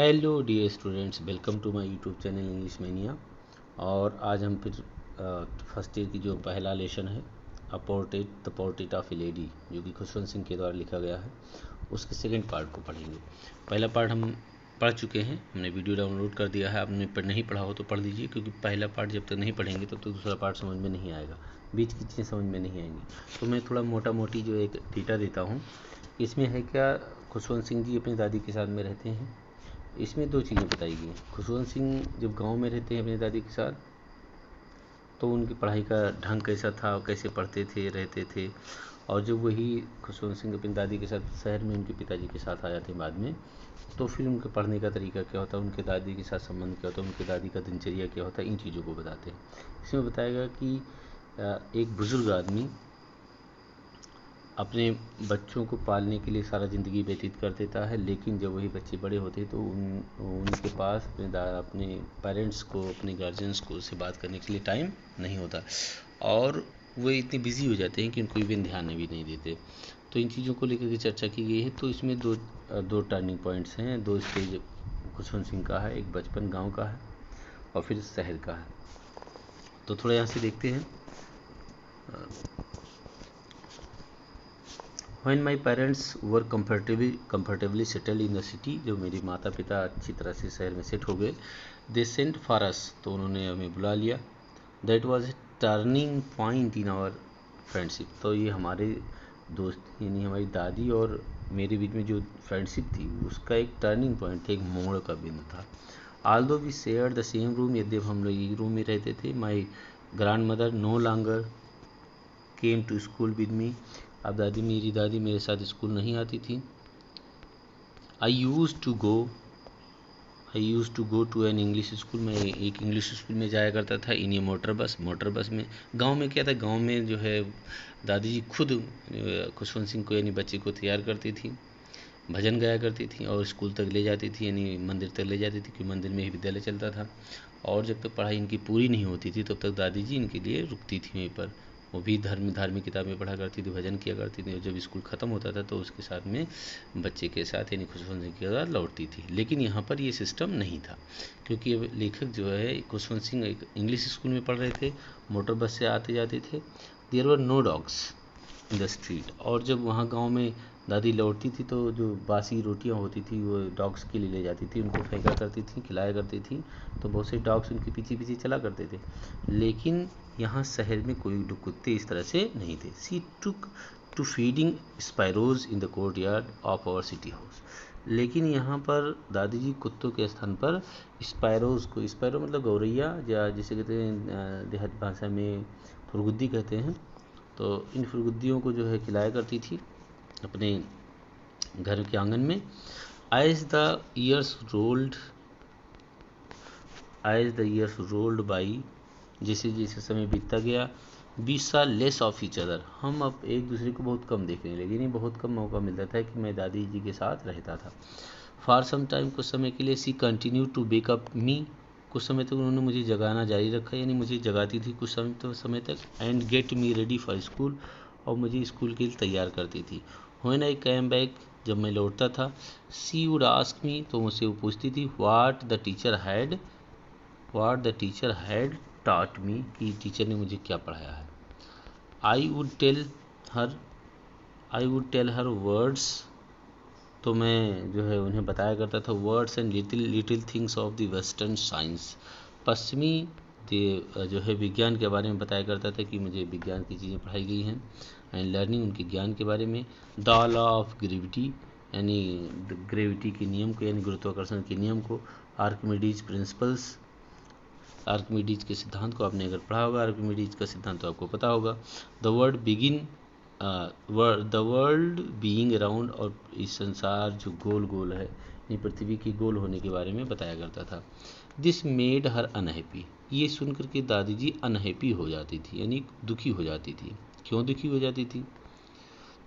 Hello dear students, welcome to my YouTube channel English mania. और आज हम फिर फर्स्ट ईयर की जो पहला लेसन है the portrait of A lady, जो कि खुशवंत सिंह के द्वारा लिखा गया है, उसके सेकंड पार्ट को पढ़ेंगे। पहला पार्ट हम पढ़ चुके हैं, हमने वीडियो डाउनलोड कर दिया है। आपने नहीं पढ़ा हो तो पढ़ लीजिए, क्योंकि पहला पार्ट जब तक नहीं पढ़ेंगे तब तक दूसरा पार्ट समझ में नहीं आएगा, बीच की चीज़ें समझ में नहीं आएंगी। तो मैं थोड़ा मोटा मोटी जो एक डेटा देता हूँ। इसमें है क्या, खुशवंत सिंह जी अपनी दादी के साथ में रहते हैं। इसमें दो चीज़ें बताई गई। खुशवंत सिंह जब गांव में रहते हैं अपनी दादी के साथ, तो उनकी पढ़ाई का ढंग कैसा था, कैसे पढ़ते थे, रहते थे। और जब वही खुशवंत सिंह अपनी दादी के साथ शहर में उनके पिताजी के साथ आ जाते हैं बाद में, तो फिर उनके पढ़ने का तरीका क्या होता है, उनके दादी के साथ संबंध क्या होता है, उनके दादी का दिनचर्या क्या होता है, इन चीज़ों को बताते हैं। इसमें बताएगा कि एक बुज़ुर्ग आदमी अपने बच्चों को पालने के लिए सारा ज़िंदगी व्यतीत कर देता है, लेकिन जब वही बच्चे बड़े होते हैं तो उनके पास अपने पेरेंट्स को, अपने गार्जियंस को उससे बात करने के लिए टाइम नहीं होता, और वो इतने बिजी हो जाते हैं कि उनको इवन ध्यान भी नहीं देते। तो इन चीज़ों को लेकर के चर्चा की गई है। तो इसमें दो टर्निंग पॉइंट्स हैं, दो स्टेज खुशवंत सिंह का है, एक बचपन गाँव का है और फिर शहर का है। तो थोड़ा यहाँ से देखते हैं। When my parents were comfortably settled in the city, जो मेरे माता पिता अच्छी तरह से शहर में सेट हो गए, they sent for us, तो उन्होंने हमें बुला लिया। That was a turning point in our friendship, तो ये हमारे दोस्त यानी हमारी दादी और मेरे बीच में जो फ्रेंडशिप थी उसका एक टर्निंग पॉइंट था, एक मोड़ का बिंदु था। Although we shared the same room, यद्यप हम लोग एक रूम में रहते थे, my grandmother no longer came to school with me, अब मेरी दादी मेरे साथ स्कूल नहीं आती थी। I use to go to an English school, मैं एक इंग्लिश स्कूल में जाया करता था। इन ये मोटर बस में। गांव में क्या था, गांव में जो है दादी जी खुद खुशवंत सिंह को यानी बच्चे को तैयार करती थी, भजन गाया करती थी और स्कूल तक ले जाती थी, यानी मंदिर तक ले जाती थी, क्योंकि मंदिर में ही विद्यालय चलता था। और जब तक पढ़ाई इनकी पूरी नहीं होती थी तब तक दादी जी इनके लिए रुकती थी वहीं पर। वो भी धार्मिक किताबें पढ़ा करती थी, भजन किया करती थी, और जब स्कूल ख़त्म होता था तो उसके साथ में बच्चे के साथ यानी खुशवंत सिंह के साथ लौटती थी। लेकिन यहाँ पर ये सिस्टम नहीं था, क्योंकि लेखक जो है खुशवंत सिंह एक इंग्लिश स्कूल में पढ़ रहे थे, मोटर बस से आते जाते थे। There were no dogs in the street, और जब वहाँ गाँव में दादी लौटती थी तो जो बासी रोटियां होती थी वो डॉग्स के लिए ले जाती थी, उनको फेंका करती थी, खिलाया करती थी, तो बहुत से डॉग्स उनके पीछे पीछे चला करते थे। लेकिन यहाँ शहर में कोई कुत्ते इस तरह से नहीं थे। She took to feeding sparrows in the courtyard of our city house, लेकिन यहाँ पर दादी जी कुत्तों के स्थान पर स्पायरोज को, स्पायरो मतलब गौरैया, या जिसे कहते हैं देहात भाषा में फुरगुद्दी कहते हैं, तो इन फुरगुद्दियों को जो है खिलाया करती थी अपने घर के आंगन में। As the years rolled by, जैसे जैसे समय बीतता गया, we saw less of each other, हम अब एक दूसरे को बहुत कम देखने लगे, नहीं बहुत कम मौका मिलता था कि मैं दादी जी के साथ रहता था। For some time, कुछ समय के लिए, she continued to wake up me, कुछ समय तक उन्होंने मुझे जगाना जारी रखा, यानी मुझे जगाती थी कुछ समय तक, and get me ready for school, और मुझे स्कूल के लिए तैयार करती थी। When I came back, जब मैं लौटता था, she would ask me, तो मुझसे वो पूछती थी, what the teacher had taught me, कि टीचर ने मुझे क्या पढ़ाया है। I would tell her words, तो मैं जो है उन्हें बताया करता था words and little things of the western science, पश्चिमी जो है विज्ञान के बारे में बताया करता था कि मुझे विज्ञान की चीज़ें पढ़ाई गई हैं, एंड लर्निंग उनके ज्ञान के बारे में। द लॉ ऑफ ग्रेविटी, यानी ग्रेविटी के नियम को, यानी गुरुत्वाकर्षण के नियम को। आर्किमिडीज प्रिंसिपल्स, आर्किमिडीज के सिद्धांत को आपने अगर पढ़ा होगा, आर्किमिडीज का सिद्धांत तो आपको पता होगा। द वर्ल्ड बीइंग अराउंड, और इस संसार जो गोल गोल है, यानी पृथ्वी के गोल होने के बारे में बताया करता था। दिस मेड हर अनहैप्पी, ये सुन करके दादी जी अनहैप्पी हो जाती थी, यानी दुखी हो जाती थी। क्यों दुखी हो जाती थी,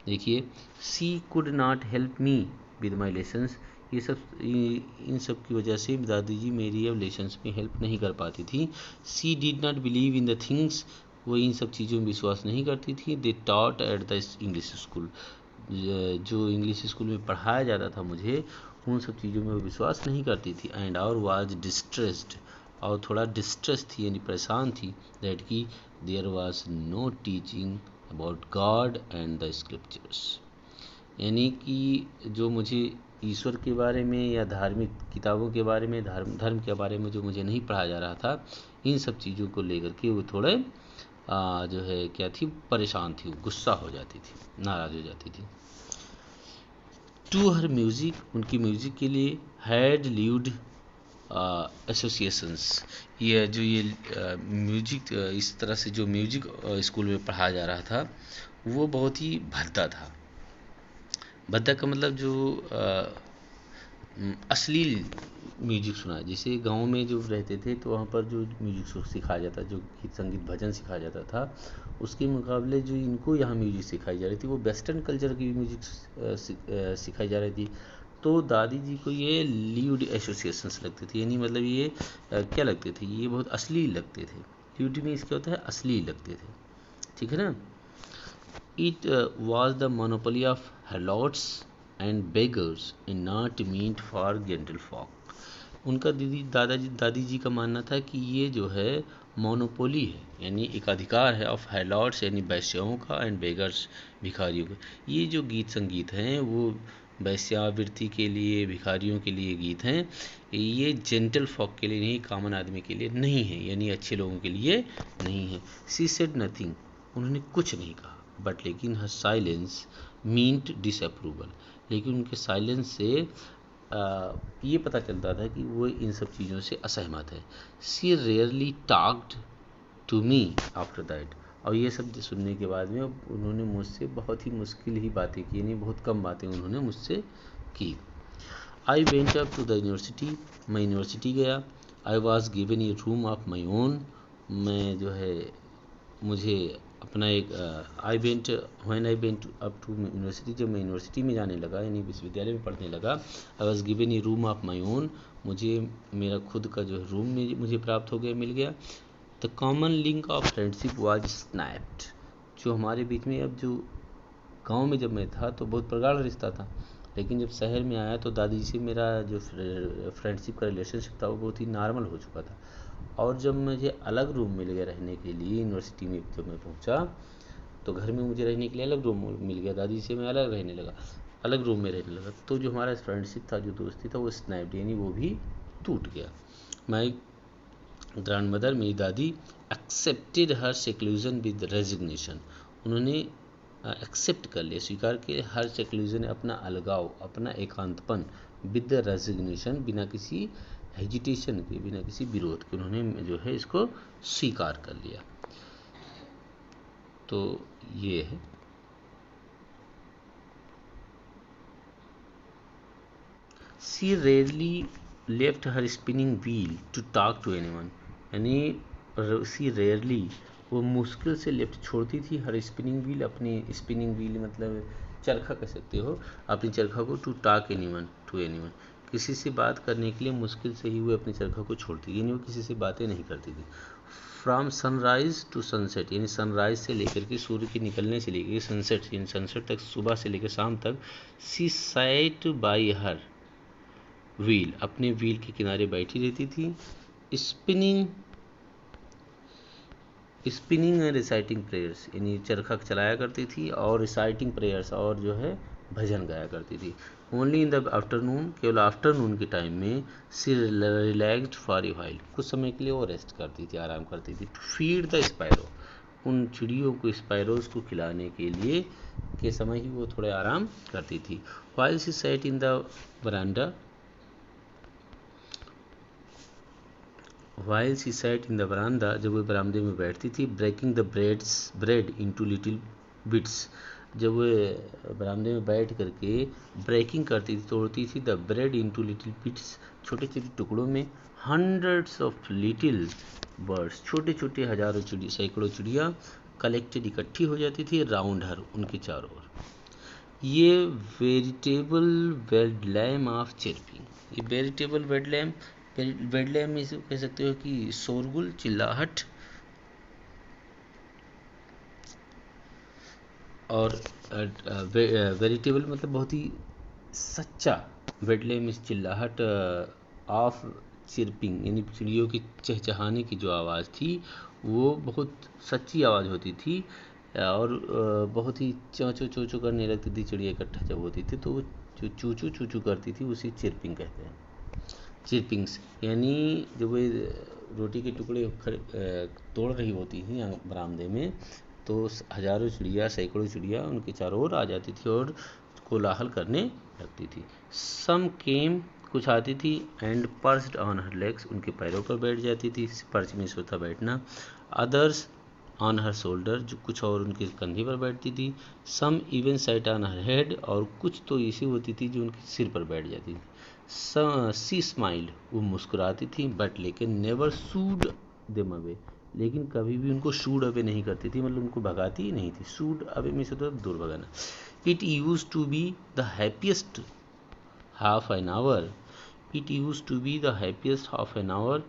देखिए, she could not help me with my lessons, इन सब की वजह से दादी जी मेरी अब लेसन्स में हेल्प नहीं कर पाती थी। She did not believe in the things, वो इन सब चीज़ों में विश्वास नहीं करती थी। They taught at the English school, जो इंग्लिश स्कूल में पढ़ाया जाता था मुझे, उन सब चीज़ों में वो विश्वास नहीं करती थी। एंड और वाज डिस्ट्रेस्ड, और थोड़ा डिस्ट्रेस थी यानी परेशान थी, दैट कि there was no teaching about God and the scriptures, यानी कि जो मुझे ईश्वर के बारे में या धार्मिक किताबों के बारे में, धर्म के बारे में जो मुझे नहीं पढ़ाया जा रहा था, इन सब चीज़ों को लेकर के वो थोड़े जो है क्या थी, परेशान थी, गुस्सा हो जाती थी, नाराज़ हो जाती थी। टू हर म्यूज़िक, उनकी म्यूज़िक के लिए हैड लीव्ड एसोसिएशंस, ये जो ये म्यूजिक इस तरह से जो म्यूजिक स्कूल में पढ़ाया जा रहा था वो बहुत ही भद्दा था। भद्दा का मतलब जो अश्लील म्यूजिक सुना, जैसे गांव में जो रहते थे तो वहाँ पर जो म्यूजिक सिखाया जाता, जो गीत संगीत भजन सिखाया जाता था, उसके मुकाबले जो इनको यहाँ म्यूजिक सिखाई जा रही थी वो वेस्टर्न कल्चर की म्यूजिक सिखाई जा रही थी। तो दादी जी को ये ल्यूड एसोसिएशंस लगते थे, यानी मतलब ये क्या लगते थे, ये बहुत अश्लील लगते थे। ल्यूड में इसका होता है अश्लील लगते थे, ठीक है ना। It was the monopoly of helots and beggars and not meet for gentle folk. उनका दादी जी का मानना था कि ये जो है मोनोपोली है, यानी एक अधिकार है, ऑफ हेलॉट्स यानी वैश्याओं का, एंड बेगर्स भिखारियों का। ये जो गीत संगीत हैं वो वैश्यावृत्ति के लिए, भिखारियों के लिए गीत हैं, ये जेंटल फॉक के लिए नहीं, कॉमन आदमी के लिए नहीं है, यानी अच्छे लोगों के लिए नहीं है। सी सेड नथिंग, उन्होंने कुछ नहीं कहा, बट लेकिन हर साइलेंस मीन्ट डिसअप्रूवल, लेकिन उनके साइलेंस से ये पता चलता था कि वो इन सब चीज़ों से असहमत है। She rarely talked to me after that, और ये सब सुनने के बाद में उन्होंने मुझसे बहुत ही मुश्किल ही बातें की, यानी बहुत कम बातें उन्होंने मुझसे की। I went up to the university, मैं यूनिवर्सिटी गया। I was given a room of my own, मैं जो है मुझे अपना एक when I went up to university, जब मैं यूनिवर्सिटी में जाने लगा यानी विश्वविद्यालय में पढ़ने लगा, आई was given a room of my own, मुझे मेरा खुद का जो रूम में मुझे प्राप्त हो गया, मिल गया। The common link of friendship was snapped, जो हमारे बीच में, अब जो गांव में जब मैं था तो बहुत प्रगाढ़ रिश्ता था, लेकिन जब शहर में आया तो दादी से मेरा जो फ्रेंडशिप का रिलेशनशिप था वो बहुत ही नॉर्मल हो चुका था। और जब मुझे अलग रूम मिल गया रहने के लिए यूनिवर्सिटी में, जब मैं पहुंचा तो घर में मुझे रहने के लिए अलग रूम मिल गया, दादी से मैं अलग रहने लगा, अलग रूम में रहने लगा। तो जो हमारा फ्रेंडशिप था, जो दोस्ती था, वो स्नैप्ड यानी वो भी टूट गया। माई ग्रैंड मदर, मेरी दादी, accepted her seclusion with resignation, उन्होंने एक्सेप्ट कर लिया, स्वीकार किया हर सेक्लूजन, अपना अलगाव, अपना एकांतपन, विद रेजिग्नेशन, बिना किसी हेजिटेशन के, बिना किसी विरोध के उन्होंने जो है इसको स्वीकार कर लिया। तो ये है। She rarely left her spinning wheel to talk to anyone, यानी सी रेयरली, वो मुश्किल से लेफ्ट छोड़ती थी हर स्पिनिंग व्हील, अपनी स्पिनिंग व्हील मतलब चरखा कह सकते हो, अपनी चरखा को, to talk anyone, to anyone, किसी से बात करने के लिए मुश्किल से ही वो अपनी चरखा को छोड़ती, यानी वो किसी से बातें नहीं करती थी। फ्रॉम सनराइज टू सनसेट, यानी सनराइज से लेकर के, सूर्य के निकलने से लेकर सनसेट, यानी सनसेट तक, सुबह से लेकर शाम तक, सी साइट बाई हर व्हील, अपने व्हील के किनारे बैठी रहती थी, स्पिनिंग एंड रिसाइटिंग प्रेयर्स, यानी चरखा चलाया करती थी और रिसाइटिंग प्रेयर्स, और जो है भजन गाया करती थी। ओनली इन द आफ्टरनून, केवल आफ्टरनून के टाइम में, सी रिलैक्स्ड फॉर ए व्हाइल, कुछ समय के लिए वो रेस्ट करती थी, आराम करती थी। टू फीड द स्पैरो, उन चिड़ियों को, स्पैरोज को खिलाने के लिए के समय ही वो थोड़े आराम करती थी। While she sat in the veranda, While she sat in the veranda, जब वो बरामदे में बैठती थी, breaking the bread into little bits, जब वो बरामदे में बैठ करके ब्रेकिंग करती थी, तोड़ती थी, the bread into little bits, छोटे छोटे टुकड़ों में, हंड्रेड्स ऑफ लिटिल बर्ड्स, छोटे छोटे हजारों चिड़िया, सैकड़ों चिड़िया कलेक्टेड, इकट्ठी हो जाती थी, राउंड हर, उनके चारों ओर। ये वेरिटेबल वेडलैम ऑफ चिरपिंग, ये वेरिटेबल वेडलैम में इसे कह सकते हो कि शोरगुल, चिल्लाहट, और वेरिटेबल मतलब बहुत ही सच्चा, वेटले में चिल्लाहट ऑफ चिरपिंग, यानी चिड़ियों की चहचहाने की जो आवाज़ थी वो बहुत सच्ची आवाज़ होती थी और बहुत ही चों चों चों चों करने लगती थी चिड़िया इकट्ठा जब होती थी, तो वो जो चू चू करती थी उसी चिरपिंग कहते हैं। चिरपिंग्स यानी जब वो रोटी के टुकड़े तोड़ रही होती थी बरामदे में, तो हजारों चिड़िया सैकड़ों चिड़िया उनके चारों ओर आ जाती थी और कोलाहल करने लगती थी। सम केम, कुछ आती थी, and pursued on her legs, उनके पैरों पर बैठ जाती थी, पर्च में सोता बैठना। अदर्स ऑन हर शोल्डर, जो कुछ और उनके कंधे पर बैठती थी। Some even sat on her head, और कुछ तो ऐसी होती थी जो उनके सिर पर बैठ जाती थी। सी स्माइल्ड, वो मुस्कुराती थी, बट लेकिन नेवर शूड देम अवे, लेकिन कभी भी उनको शूड अवे नहीं करती थी, मतलब उनको भगाती ही नहीं थी। शूड अवे में से तो दूर भगाना। It use to be the happiest half an hour, it use to be the happiest half an hour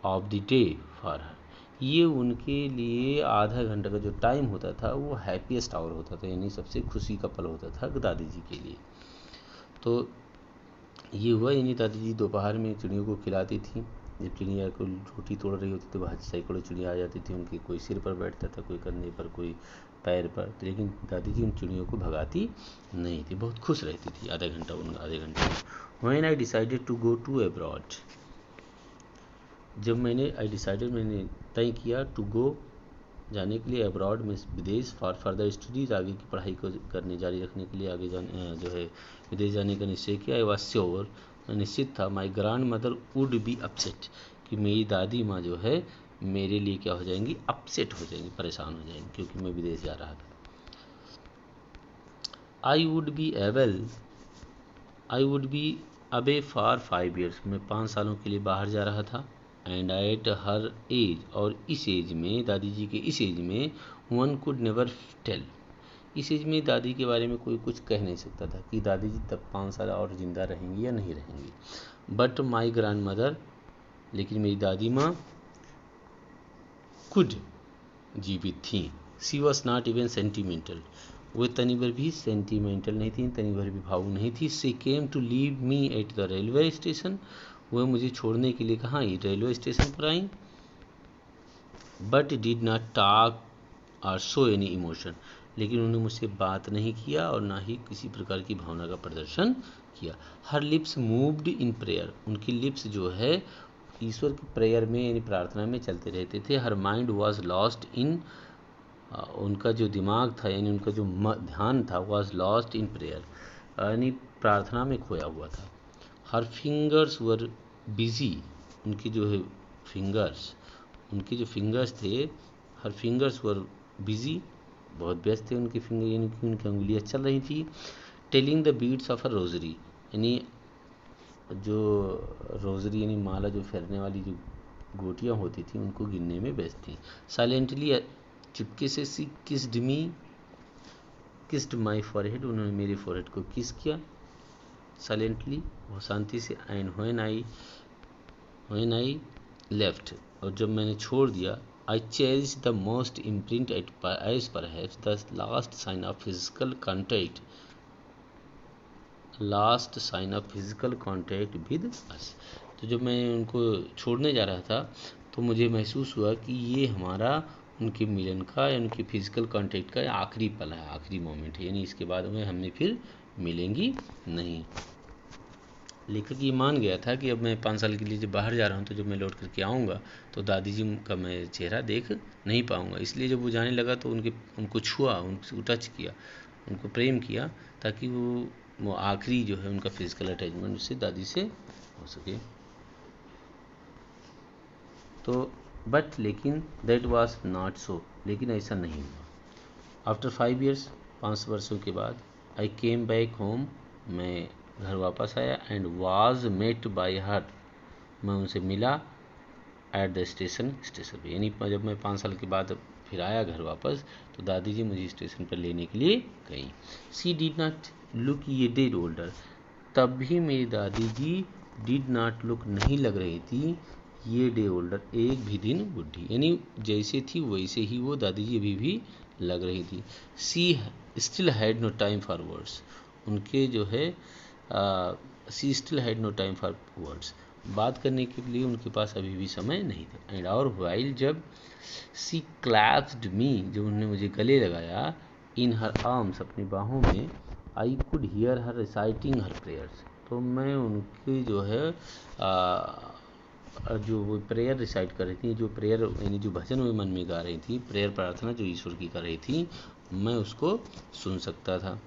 of the day for her, ये उनके लिए आधा घंटा का जो टाइम होता था वो हैप्पीएस्ट आवर होता था, यानी सबसे खुशी का पल होता था दादी जी के लिए। तो ये हुआ, यानी दादी जी दोपहर में चिड़ियों को खिलाती थी। जब चिड़िया को रोटी तोड़ रही होती तो वहाँ सैकड़ों चिड़िया आ जाती थी, उनकी कोई सिर पर बैठता था, कोई कंधे पर, कोई पैर पर, लेकिन दादी जी उन चिड़ियों को भगाती नहीं थी, बहुत खुश रहती थी आधे घंटे में। When I decided to go to abroad, जब मैंने तय किया टू गो, जाने के लिए, अब्रॉड में विदेश, फॉर फर्दर स्टडीज, आगे की पढ़ाई को करने जारी रखने के लिए, आगे जो है विदेश जाने का निश्चय किया। आई वॉज श्योर, निश्चित था, my grand mother would be upset, कि मेरी दादी माँ जो है मेरे लिए क्या हो जाएंगी, अपसेट हो जाएंगी, परेशान हो जाएंगी, क्योंकि मैं विदेश जा रहा था। आई वुड बी अबे फॉर 5 years, मैं 5 सालों के लिए बाहर जा रहा था। एंड एट हर एज, और इस एज में, दादी जी के इस एज में, वन कुड नेवर टेल, इस एज में दादी के बारे में कोई कुछ कह नहीं सकता था कि दादी जी तब 5 साल और ज़िंदा रहेंगी या नहीं रहेंगी। बट माई ग्रैंड मदर, लेकिन मेरी दादी माँ कुड, जीवित थी। सी वॉज नॉट इवन सेंटिमेंटल, वो तनी भर भी सेंटिमेंटल नहीं थी, तनी भर भी भावुक नहीं थी। She came to leave me at the railway station, वह मुझे छोड़ने के लिए कहाँ आई, रेलवे स्टेशन पर आई। बट डिड नॉट टॉक और शो एनी इमोशन, लेकिन उन्होंने मुझसे बात नहीं किया और ना ही किसी प्रकार की भावना का प्रदर्शन किया। हर लिप्स मूव्ड इन प्रेयर, उनकी लिप्स जो है ईश्वर की प्रेयर में, यानी प्रार्थना में चलते रहते थे। Her mind was lost in, उनका जो दिमाग था, यानी उनका जो ध्यान था, वॉज लॉस्ट इन प्रेयर, यानी प्रार्थना में खोया हुआ था। हर फिंगर्स वर बिजी, उनकी जो है फिंगर्स, उनके जो फिंगर्स थे, हर फिंगर्स वर बिजी, बहुत व्यस्त थे उनके फिंगर, यानी कि उनकी उंगलियां चल रही थी। Telling the beads of a rosary, यानी जो रोजरी यानी माला जो फेरने वाली जो गोटियां होती थी उनको गिनने में व्यस्त थी। साइलेंटली, चुपके से, सी किस्ड माई फॉरहेड, उन्होंने मेरे फॉरहेड को किस किया साइलेंटली, वो शांति से। एंड व्हेन आई लेफ्ट, और जब मैंने छोड़ दिया, I cherish the most imprint as perhaps the last sign of physical contact with us. तो जब मैं उनको छोड़ने जा रहा था तो मुझे महसूस हुआ कि ये हमारा उनके मिलन का या उनके फिजिकल कॉन्टैक्ट का आखिरी पल है, आखिरी मोमेंट है, यानी इसके बाद में हमने फिर मिलेंगी नहीं। लेखक ये मान गया था कि अब मैं 5 साल के लिए जब बाहर जा रहा हूँ तो जब मैं लौट करके आऊँगा तो दादी जी का मैं चेहरा देख नहीं पाऊँगा, इसलिए जब वो जाने लगा तो उनको छुआ, उनको टच किया, उनको प्रेम किया, ताकि वो आखिरी जो है उनका फिजिकल अटैचमेंट उससे दादी से हो सके। तो बट लेकिन दैट वाज नॉट सो, लेकिन ऐसा नहीं हुआ। आफ्टर 5 years, 5 वर्षों के बाद, आई केम बैक होम, मैं घर वापस आया। And was met by her, मैं उनसे मिला। एट द स्टेशन पे, यानी जब मैं 5 साल के बाद फिर आया घर वापस तो दादी जी मुझे स्टेशन पर लेने के लिए गई। सी डिड नॉट लुक ये डेड ओल्डर, तब भी मेरी दादी जी डिड नॉट लुक, नहीं लग रही थी, ये डे ओल्डर, एक भी दिन बुढ़ी, यानी जैसे थी वैसे ही वो दादी जी अभी भी लग रही थी। She still had no time for words, उनके जो है she still had no time for words, बात करने के लिए उनके पास अभी भी समय नहीं था। एंड और वाइल, जब सी क्लैप्ड मी, जब उन्होंने मुझे गले लगाया, इन हर आर्म्स, अपनी बाहों में, I could hear her reciting her prayers, तो मैं उनकी जो है जो वो प्रेयर रिसाइट कर रही थी, जो प्रेयर यानी जो भजन वो मन में गा रही थी, प्रेयर प्रार्थना जो ईश्वर की कर रही थी, मैं उसको सुन सकता था।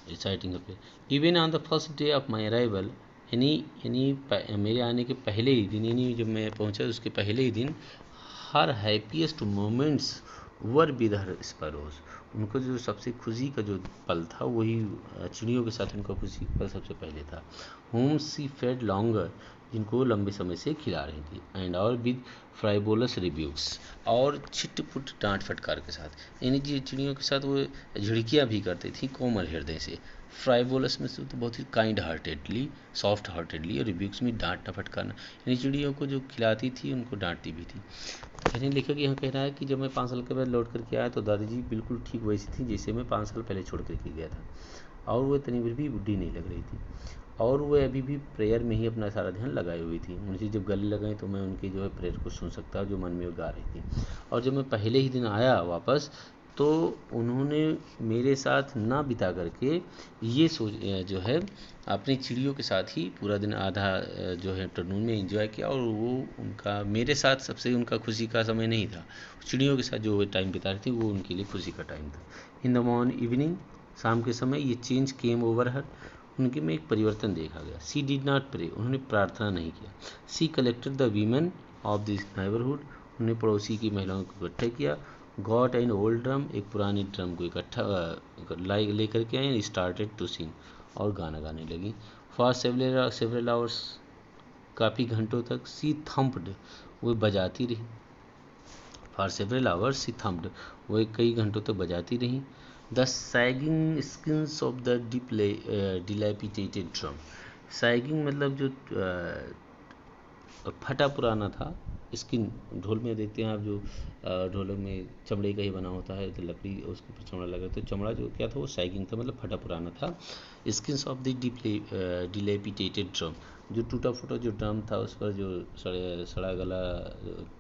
Reciting a prayer even on the first day of my arrival, यानी मेरे आने के पहले ही दिन, यानी जब मैं पहुंचा उसके पहले ही दिन, her happiest moments were with her sparrows, उनको जो सबसे खुशी का जो पल था वही चिड़ियों के साथ उनका खुशी का पल सबसे पहले था। होम सी फेड लॉन्गर, जिनको लंबे समय से खिला रही थी। एंड और विद फ्राइबोलस रिब्यूक्स, और छिटपुट डांट फटकार के साथ, यानी जी चिड़ियों के साथ वो झिड़कियाँ भी करती थी कोमल हृदय से। फ्राइबोलस में से तो बहुत ही काइंड हार्टेडली, सॉफ्ट हार्टेडली, और रिब्यूक्स में डांटना फटकारना, यानी चिड़ियों को जो खिलाती थी उनको डांटती भी थी। कहने लेखक यहाँ कह रहा है कि जब मैं 5 साल के बाद लौट करके आया तो दादी जी बिल्कुल ठीक वैसी थी जैसे मैं 5 साल पहले छोड़ करके गया था, और वो इतनी भी बुढ़ी नहीं लग रही थी, और वो अभी भी प्रेयर में ही अपना सारा ध्यान लगाई हुई थी। मुझे जब गले लगाई तो मैं उनकी जो है प्रेयर को सुन सकता जो मन में गा रही थी। और जब मैं पहले ही दिन आया वापस, तो उन्होंने मेरे साथ ना बिता करके ये सोच जो है अपनी चिड़ियों के साथ ही पूरा दिन आधा जो है आफ्टरनून में एंजॉय किया, और वो उनका मेरे साथ सबसे उनका खुशी का समय नहीं था, चिड़ियों के साथ जो टाइम बिता रही थी वो उनके लिए खुशी का टाइम था। इन द मॉर्निंग इवनिंग, शाम के समय, ये चेंज केम ओवर हर, उनके में एक परिवर्तन देखा गया। सी डिड नॉट प्रे, उन्होंने प्रार्थना नहीं किया। She collected the women of this neighbourhood, उन्होंने पड़ोसी की महिलाओं को इकट्ठा किया। गॉट एन ओल्ड ड्रम, एक पुराने ड्रम को इकट्ठा लेकर के आए। स्टार्टेड टू सिंग, और गाना गाने लगी। फॉर सेवरल आवर्स, काफ़ी घंटों तक। सी थम्प्ड, वो बजाती रही। For several hours she thumped, वो कई घंटों तक बजाती रही। The sagging skins of the dilapidated drum, sagging मतलब जो फटा पुराना था। स्किन, ढोल में देखते हैं आप जो ढोलक में चमड़े का ही बना होता है, तो लकड़ी उसके ऊपर चमड़ा लगा, तो चमड़ा जो क्या था वो सैगिंग था, मतलब फटा पुराना था। Skins of the dilapidated drum, जो टूटा फूटा जो ड्रम था उस पर जो सड़ा गला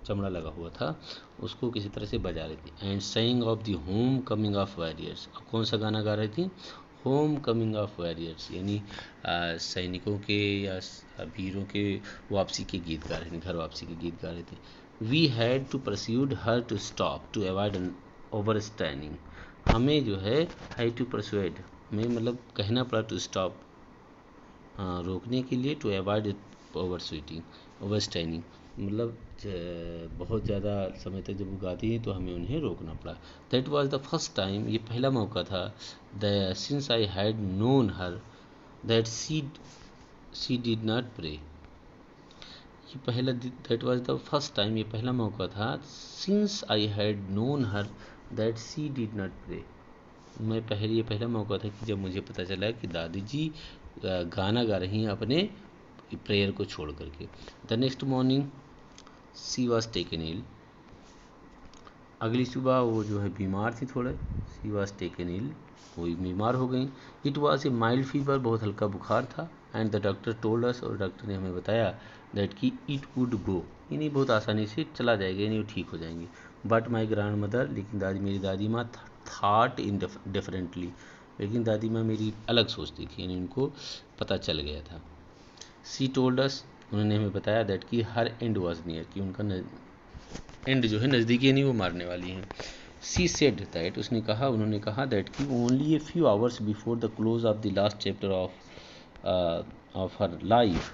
चमड़ा लगा हुआ था, उसको किसी तरह से बजा रही थी। And saying of the home coming of warriors, कौन सा गाना गा रही थी? होम कमिंग ऑफ वॉरियर्स, यानी सैनिकों के या वीरों के वापसी के गीत गा रहे थे, घर वापसी के गीत गा रहे थे। We had to persuade her to stop to avoid over standing, हमें जो है हैड टू परसुएड में मतलब कहना पड़ा टू स्टॉप, रोकने के लिए, to avoid over sweating over standing, मतलब बहुत ज़्यादा समय तक जब वो गाती हैं तो हमें उन्हें रोकना पड़ा। That was the first time, ये पहला मौका था, the since I had known her that she did not pray, ये पहला, that was the first time, ये पहला मौका था, since I had known her that she did not pray, ये पहला मौका था कि जब मुझे पता चला कि दादी जी गाना गा रही हैं अपने प्रेयर को छोड़ करके। The next morning she was taken ill, अगली सुबह वो जो है बीमार थी थोड़े। सी वॉज टेकन इल, वो बीमार हो गई। It was a mild fever, बहुत हल्का बुखार था। And the doctor told us, और डॉक्टर ने हमें बताया दैट कि इट वुड गो, यानी बहुत आसानी से चला जाएगा, यानी वो ठीक हो जाएंगे। बट माई ग्रैंड मदर, लेकिन मेरी दादी माँ थाट इन डिफरेंटली, लेकिन दादी माँ मेरी अलग सोचती थी, यानी उनको पता चल गया था। सी टोल्ड अस, उन्होंने हमें बताया दैट कि हर एंड वॉज नियर, कि उनका एंड जो है नज़दीकी, नहीं वो मारने वाली हैं। सी सेड दैट, उन्होंने कहा दैट कि only A few hours before the close of the last chapter of her life,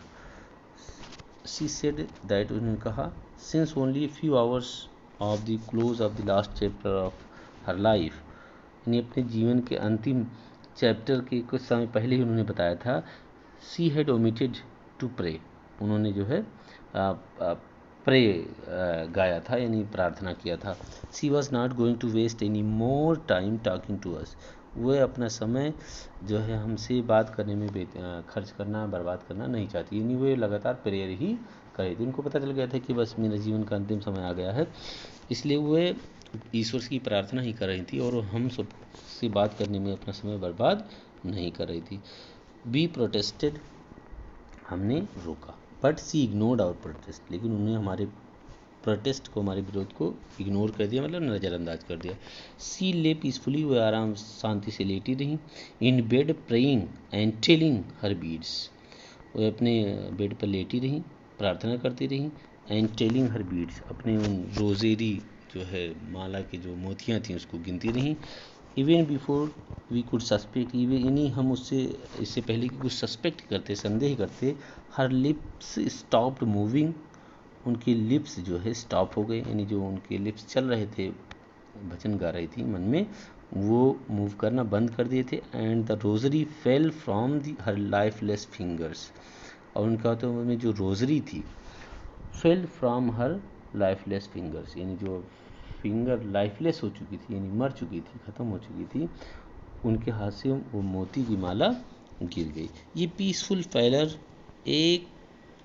she said that, उन्होंने कहा since only A few hours of the close of the last chapter of her life, यानी अपने जीवन के अंतिम chapter के कुछ समय पहले ही उन्होंने बताया था। She had omitted to pray, उन्होंने जो है प्रे गाया था, यानी प्रार्थना किया था। She was not going to waste any more time talking to us, वह अपना समय जो है हमसे बात करने में खर्च करना, बर्बाद करना नहीं चाहती, यानी वे लगातार प्रेयर ही कर रही थी। उनको पता चल गया था कि बस मेरे जीवन का अंतिम समय आ गया है, इसलिए वे ईश्वर की प्रार्थना ही कर रही थी, और हम सब से बात करने में अपना समय बर्बाद नहीं कर रही थी। वी प्रोटेस्टेड, हमने रोका, but she ignored our protest, लेकिन उन्होंने हमारे प्रोटेस्ट को, हमारे विरोध को इग्नोर कर दिया, मतलब नज़रअंदाज कर दिया। सी ले पीसफुली, वो आराम शांति से लेटी रहीं। In bed praying and telling her beads, वो अपने बेड पर लेटी रहीं, प्रार्थना करती रहीं। एंड टेलिंग हर बीड्स, अपने उन रोजेरी जो है माला की जो मोतियाँ थीं उसको गिनती रहीं। Even before we could suspect, even यानी हम उससे इससे पहले कि कुछ सस्पेक्ट करते, संदेह करते, हर लिप्स स्टॉप्ड मूविंग, उनके लिप्स जो है स्टॉप हो गए, यानी जो उनके लिप्स चल रहे थे, भजन गा रही थी मन में, वो मूव करना बंद कर दिए थे। And the rosary fell from the her lifeless fingers, और उनका हाथों में जो रोजरी थी, fell from her lifeless fingers, यानी जो फिंगर लाइफलेस हो चुकी थी, यानी मर चुकी थी, ख़त्म हो चुकी थी, उनके हाथ से वो मोती की माला गिर गई। ये पीसफुल पैलर, एक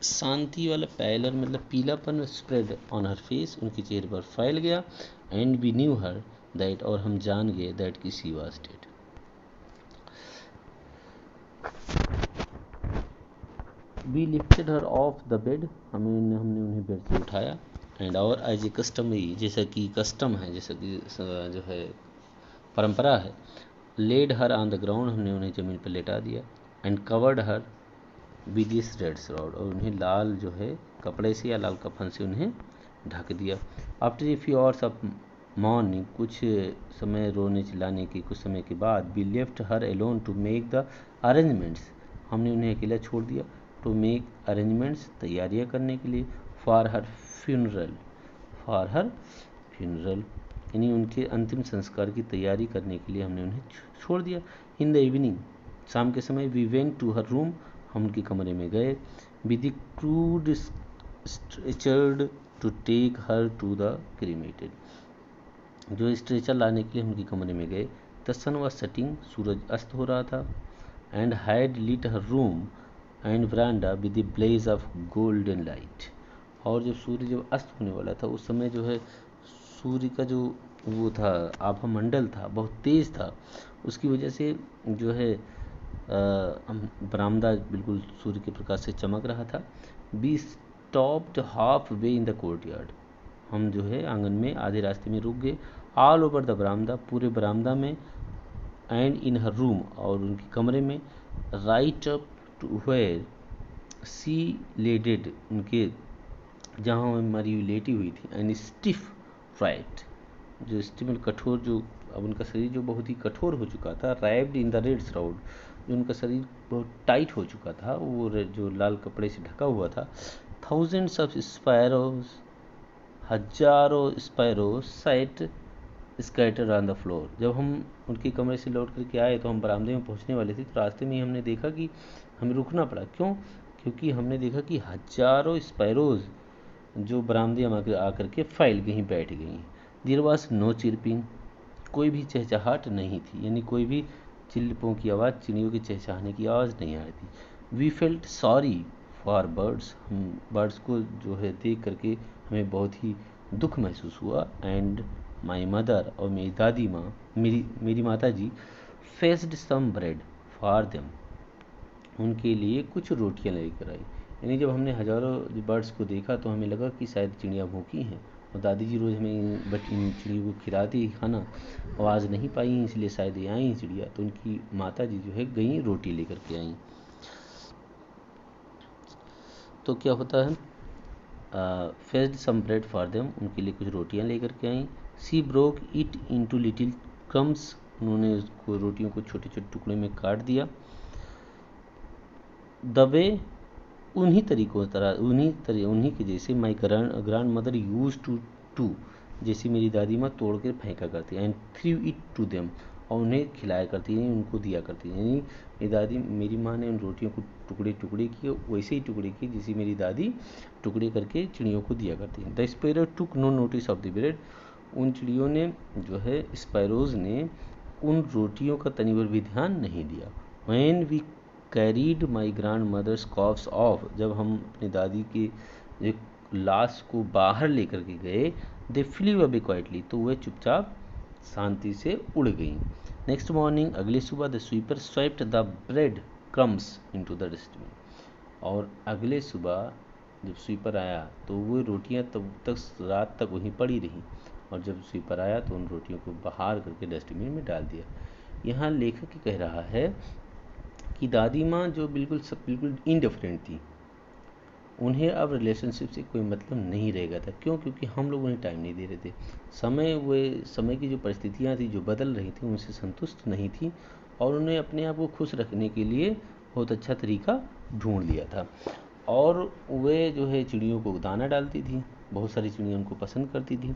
शांति वाला पैलर, मतलब पीलापन स्प्रेड ऑन हर फेस, उनके चेहरे पर फैल गया। And we knew her that, और हम जान गए दैट कि she was dead. We lifted her off the bed, हमने उन्हें बेड से उठाया। एंड और एज ए कस्टमरी, जैसा कि कस्टम है, जैसा कि जो है परंपरा है, laid her on the ground, हमने उन्हें ज़मीन पर लेटा दिया। And covered her with this red shroud, और उन्हें लाल जो है कपड़े से या लाल कफन से उन्हें ढक दिया। After a few hours of mourning, कुछ समय रोने चिल्लाने के कुछ समय के बाद, we left her alone to make the arrangements, हमने उन्हें अकेला छोड़ दिया। टू मेक अरेंजमेंट्स, तैयारियां करने के लिए। For her funeral, for her funeral, यानी उनके अंतिम संस्कार की तैयारी करने के लिए हमने उन्हें छोड़ दिया। इन द इवनिंग, शाम के समय, we went to her room, हम उनके कमरे में गए। With the crude stretcher to take her to the cremated, जो स्ट्रेचर लाने के लिए हम उनके कमरे में गए। द सन वॉज सेटिंग, सूरज अस्त हो रहा था। And had lit her room and veranda with the blaze of golden light, और जब सूर्य जब अस्त होने वाला था, उस समय जो है सूर्य का जो वो था, आभा मंडल था, बहुत तेज़ था, उसकी वजह से जो है बरामदा बिल्कुल सूर्य के प्रकाश से चमक रहा था। Be stopped half way in the courtyard, हम जो है आंगन में आधे रास्ते में रुक गए। ऑल ओवर द बरामदा, पूरे बरामदा में। एंड इन हर रूम, और उनके कमरे में। Right up to where she laded, उनके जहाँ हमारी लेटी हुई थी। एंड स्टिफ राइट, जो स्टिफ कठोर, जो अब उनका शरीर जो बहुत ही कठोर हो चुका था। राइव्ड इन द रेड श्राउड, जो उनका शरीर बहुत टाइट हो चुका था, वो जो लाल कपड़े से ढका हुआ था। थाउजेंड्स ऑफ स्पैरोज, हजारों sparrows site scattered on the floor, जब हम उनके कमरे से लौट करके आए तो हम बरामदे में पहुंचने वाले थे, तो रास्ते में ही हमने देखा कि हमें रुकना पड़ा। क्यों? क्योंकि हमने देखा कि हजारों स्पैरोज जो बरामदे में आकर के फैल गई, बैठ गई। देयर वाज नो चिरपिंग, कोई भी चहचहाट नहीं थी, यानी कोई भी चिल्लिपों की आवाज़, चिड़ियों के चहचहाने की आवाज़ नहीं आ रही थी। We felt sorry for birds, हम बर्ड्स को जो है देख करके हमें बहुत ही दुख महसूस हुआ। एंड माई मदर, और मेरी दादी माँ, मेरी माता जी, fetched some bread for them, उनके लिए कुछ रोटियां लेकर आई। यानी जब हमने हजारों बर्ड्स को देखा तो हमें लगा कि शायद चिड़िया भूखी हैं, और दादी जी रोज़ हमें इन चिड़ियों को खिलाती खाना, आवाज़ नहीं पाई, इसलिए शायद ये आई चिड़िया। तो उनकी माता जी जो है गई रोटी लेकर के आई। तो क्या होता है, fetched some bread for them, उनके लिए कुछ रोटियां लेकर के आई। She broke it into little crumbs, उन्होंने उसको रोटियों को छोटे छोटे टुकड़े में काट दिया। दबे उन्हीं तरीकों तरह उन्हीं के जैसे my grandmother use to जैसे मेरी दादी माँ तोड़ कर फेंका करती है। And threw it to them, और उन्हें खिलाया करती है, उनको दिया करती है। यानी मेरी माँ ने उन रोटियों को टुकड़े टुकड़े किए, वैसे ही टुकड़े किए जैसे मेरी दादी टुकड़े करके चिड़ियों को दिया करती है। The sparrow took no notice of the bread, उन चिड़ियों ने जो है, स्पैरोज ने उन रोटियों का तनी भर भी ध्यान नहीं दिया। When we carried my grandmother's corpse off, जब हम अपनी दादी की एक लाश को बाहर लेकर के गए, दे फ्लीव अवे क्वाइटली, तो वह चुपचाप शांति से उड़ गई। नेक्स्ट मॉर्निंग, अगली सुबह, the sweeper swept the bread crumbs into the dustbin. और अगले सुबह जब स्वीपर आया तो वो रोटियां तब तक रात तक वहीं पड़ी रहीं, और जब स्वीपर आया तो उन रोटियों को बाहर करके डस्टबिन में डाल दिया। यहाँ लेखक कह रहा है कि दादी माँ जो बिल्कुल इनडिफरेंट थी, उन्हें अब रिलेशनशिप से कोई मतलब नहीं रह गया था। क्यों? क्योंकि हम लोग उन्हें टाइम नहीं दे रहे थे। समय की जो परिस्थितियाँ थी, जो बदल रही थी, उनसे संतुष्ट नहीं थी, और उन्हें अपने आप को खुश रखने के लिए बहुत अच्छा तरीका ढूंढ लिया था। और वे जो है चिड़ियों को दाना डालती थी, बहुत सारी चिड़ियाँ उनको पसंद करती थी,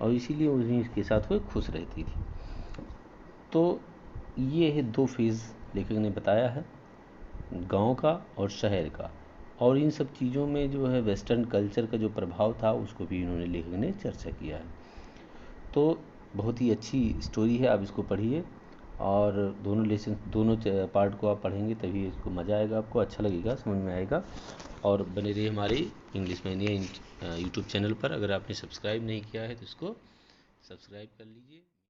और इसीलिए उन्हीं के साथ वो खुश रहती थी। तो ये है 2 फेज़ लेखक ने बताया है, गांव का और शहर का, और इन सब चीज़ों में जो है वेस्टर्न कल्चर का जो प्रभाव था उसको भी इन्होंने लेखक ने चर्चा किया है। तो बहुत ही अच्छी स्टोरी है, आप इसको पढ़िए, और दोनों पार्ट को आप पढ़ेंगे तभी इसको मज़ा आएगा, आपको अच्छा लगेगा, समझ में आएगा। और बने रहिए हमारी इंग्लिश महीने यूट्यूब चैनल पर। अगर आपने सब्सक्राइब नहीं किया है तो इसको सब्सक्राइब कर लीजिए।